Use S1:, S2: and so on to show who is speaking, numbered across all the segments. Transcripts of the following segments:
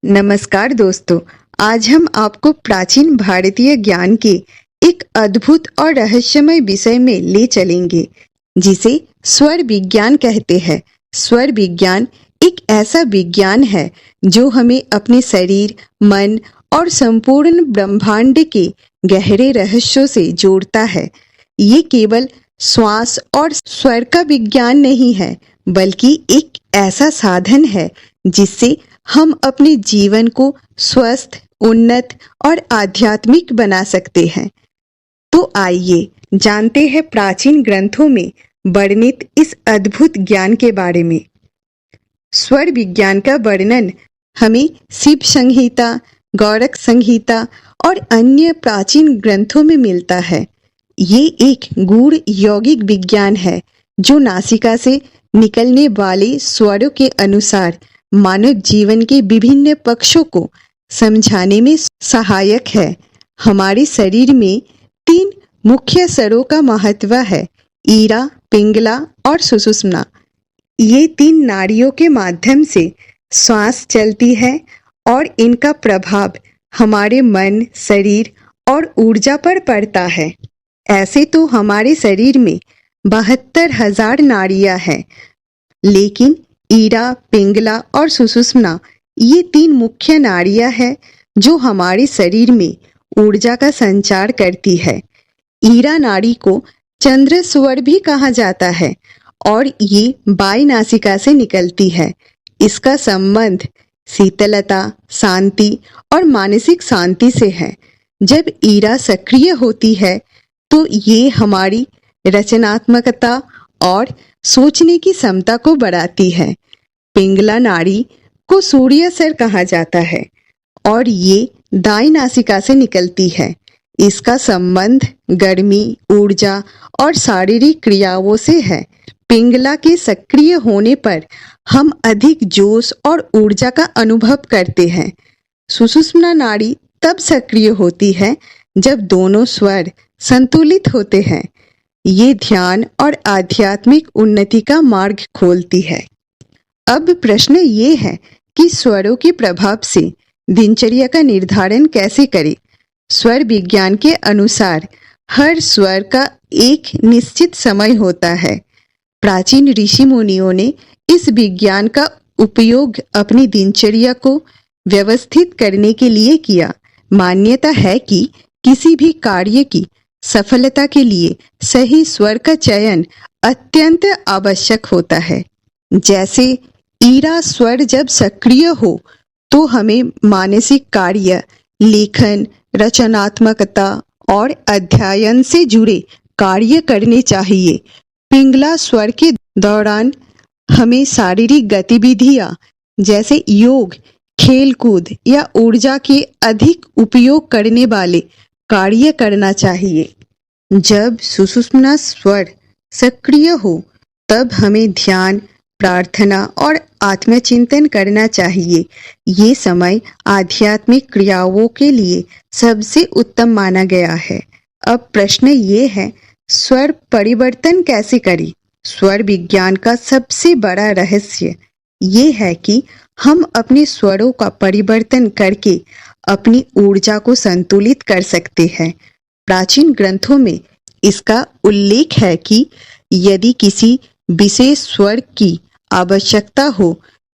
S1: नमस्कार दोस्तों। आज हम आपको प्राचीन भारतीय ज्ञान के एक अद्भुत और रहस्यमय विषय में ले चलेंगे जिसे स्वर विज्ञान कहते हैं। स्वर विज्ञान एक ऐसा विज्ञान है जो हमें अपने शरीर, मन और संपूर्ण ब्रह्मांड के गहरे रहस्यों से जोड़ता है। ये केवल श्वास और स्वर का विज्ञान नहीं है, बल्कि एक ऐसा साधन है जिससे हम अपने जीवन को स्वस्थ, उन्नत और आध्यात्मिक बना सकते हैं। तो आइए जानते हैं प्राचीन ग्रंथों में वर्णित इस अद्भुत ज्ञान के बारे में। स्वर विज्ञान का वर्णन हमें शिव संहिता, गौड़क संहिता और अन्य प्राचीन ग्रंथों में मिलता है। ये एक गूढ़ यौगिक विज्ञान है जो नासिका से निकलने वाले स्वरों के अनुसार मानव जीवन के विभिन्न पक्षों को समझाने में सहायक है। हमारे शरीर में 3 मुख्य स्वरों का महत्व है: ईरा, पिंगला और सुषुम्ना। ये 3 नाड़ियों के माध्यम से श्वास चलती है और इनका प्रभाव हमारे मन, शरीर और ऊर्जा पर पड़ता है। ऐसे तो हमारे शरीर में 72,000 नाड़ियां हैं, लेकिन ईरा, पिंगला और सुषुम्ना ये 3 मुख्य नाड़ियां हैं जो हमारे शरीर में ऊर्जा का संचार करती है। ईरा नाड़ी को चंद्र स्वर भी कहा जाता है और ये बाई नासिका से निकलती है। इसका संबंध शीतलता, शांति और मानसिक शांति से है। जब ईरा सक्रिय होती है तो ये हमारी रचनात्मकता और सोचने की क्षमता को बढ़ाती है। पिंगला नाड़ी को सूर्यसर कहा जाता है और ये दाई नासिका से निकलती है। इसका संबंध गर्मी, ऊर्जा और शारीरिक क्रियाओं से है। पिंगला के सक्रिय होने पर हम अधिक जोश और ऊर्जा का अनुभव करते हैं। सुषुम्ना नाड़ी तब सक्रिय होती है जब दोनों स्वर संतुलित होते हैं। ये ध्यान और आध्यात्मिक उन्नति का मार्ग खोलती है। अब प्रश्न ये है कि स्वरों के प्रभाव से दिनचर्या का निर्धारण कैसे करें। स्वर विज्ञान के अनुसार हर स्वर का एक निश्चित समय होता है। प्राचीन ऋषि मुनियों ने इस विज्ञान का उपयोग अपनी दिनचर्या को व्यवस्थित करने के लिए किया। मान्यता है कि किसी भी कार्य की सफलता के लिए सही स्वर का चयन अत्यंत आवश्यक होता है। जैसे ईरा स्वर जब सक्रिय हो तो हमें मानसिक कार्य, लेखन, रचनात्मकता और अध्ययन से जुड़े कार्य करने चाहिए। पिंगला स्वर के दौरान हमें शारीरिक गतिविधियां जैसे योग, खेलकूद या ऊर्जा के अधिक उपयोग करने वाले कार्य करना चाहिए। जब सुषुम्ना स्वर सक्रिय हो तब हमें ध्यान, प्रार्थना और आत्मचिंतन करना चाहिए। ये समय आध्यात्मिक क्रियाओं के लिए सबसे उत्तम माना गया है। अब प्रश्न ये है, स्वर परिवर्तन कैसे करें। स्वर विज्ञान का सबसे बड़ा रहस्य ये है कि हम अपने स्वरों का परिवर्तन करके अपनी ऊर्जा को संतुलित कर सकते हैं। प्राचीन ग्रंथों में इसका उल्लेख है कि यदि किसी विशेष स्वर की आवश्यकता हो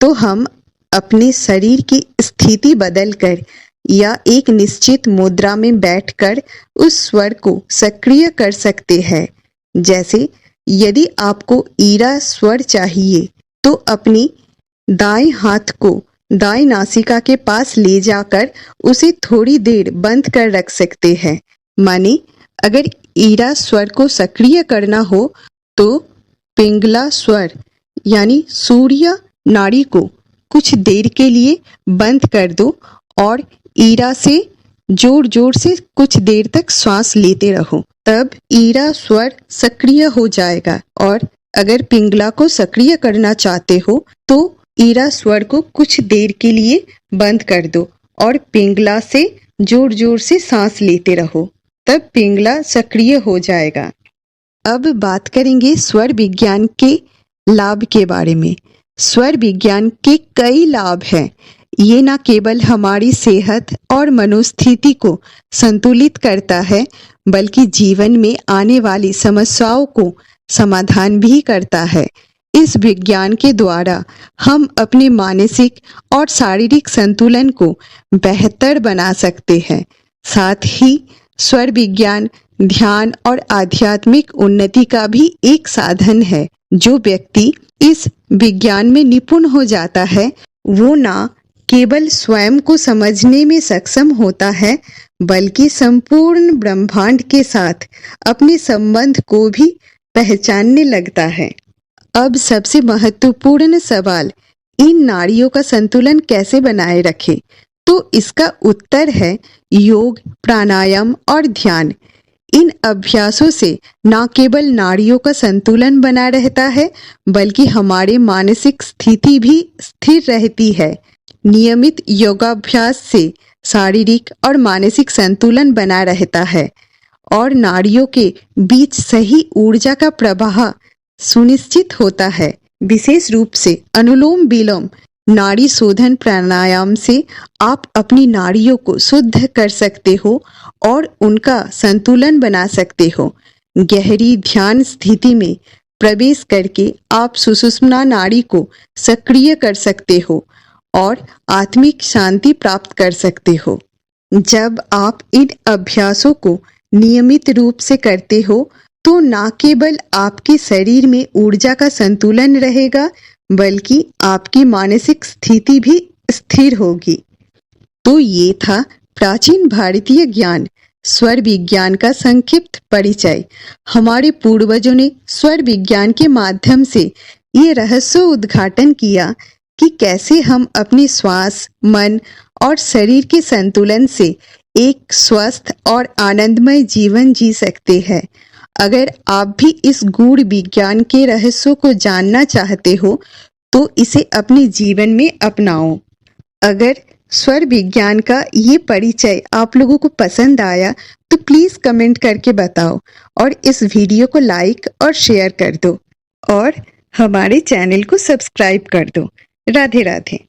S1: तो हम अपने शरीर की स्थिति बदलकर या एक निश्चित मुद्रा में बैठकर उस स्वर को सक्रिय कर सकते हैं। जैसे यदि आपको ईरा स्वर चाहिए तो अपनी दाएं हाथ को दाएं नासिका के पास ले जाकर उसे थोड़ी देर बंद कर रख सकते हैं। माने अगर ईरा स्वर को सक्रिय करना हो तो पिंगला स्वर यानी सूर्य नाड़ी को कुछ देर के लिए बंद कर दो और ईरा से जोर जोर से कुछ देर तक श्वास लेते रहो, तब ईरा स्वर सक्रिय हो जाएगा। और अगर पिंगला को सक्रिय करना चाहते हो तो ईरा स्वर को कुछ देर के लिए बंद कर दो और पिंगला से जोर जोर से सांस लेते रहो, तब पिंगला सक्रिय हो जाएगा। अब बात करेंगे स्वर विज्ञान के लाभ के बारे में। स्वर विज्ञान के कई लाभ हैं। ये न केवल हमारी सेहत और मनोस्थिति को संतुलित करता है, बल्कि जीवन में आने वाली समस्याओं को समाधान भी करता है। इस विज्ञान के द्वारा हम अपने मानसिक और शारीरिक संतुलन को बेहतर बना सकते हैं। साथ ही स्वर विज्ञान ध्यान और आध्यात्मिक उन्नति का भी एक साधन है। जो व्यक्ति इस विज्ञान में निपुण हो जाता है, वो ना केवल स्वयं को समझने में सक्षम होता है, बल्कि संपूर्ण ब्रह्मांड के साथ अपने संबंध को भी पहचानने लगता है। अब सबसे महत्वपूर्ण सवाल, इन नाड़ियों का संतुलन कैसे बनाए रखें? तो इसका उत्तर है योग, प्राणायाम और ध्यान। इन अभ्यासों से न केवल नाड़ियों का संतुलन बना रहता है, बल्कि हमारे मानसिक स्थिति भी स्थिर रहती है। नियमित योगाभ्यास से शारीरिक और मानसिक संतुलन बना रहता है और नाड़ियों के बीच सही ऊर्जा का प्रवाह सुनिश्चित होता है। विशेष रूप से अनुलोम विलोम नाड़ी शोधन प्राणायाम से आप अपनी नाड़ियों को शुद्ध कर सकते हो और उनका संतुलन बना सकते हो। गहरी ध्यान स्थिति में प्रवेश करके आप सुषुम्ना नाड़ी को सक्रिय कर सकते हो और आत्मिक शांति प्राप्त कर सकते हो। जब आप इन अभ्यासों को नियमित रूप से करते हो, तो न केवल आपके शरीर में ऊर्जा का संतुलन रहेगा, बल्कि आपकी मानसिक स्थिति भी स्थिर होगी। तो ये था प्राचीन भारतीय ज्ञान स्वर विज्ञान का संक्षिप्त परिचय। हमारे पूर्वजों ने स्वर विज्ञान के माध्यम से ये रहस्य उद्घाटन किया कि कैसे हम अपने श्वास, मन और शरीर के संतुलन से एक स्वस्थ और आनंदमय जीवन जी सकते हैं। अगर आप भी इस गूढ़ विज्ञान के रहस्यों को जानना चाहते हो, तो इसे अपने जीवन में अपनाओ। अगर स्वर विज्ञान का ये परिचय आप लोगों को पसंद आया, तो प्लीज़ कमेंट करके बताओ और इस वीडियो को लाइक और शेयर कर दो और हमारे चैनल को सब्सक्राइब कर दो। राधे राधे।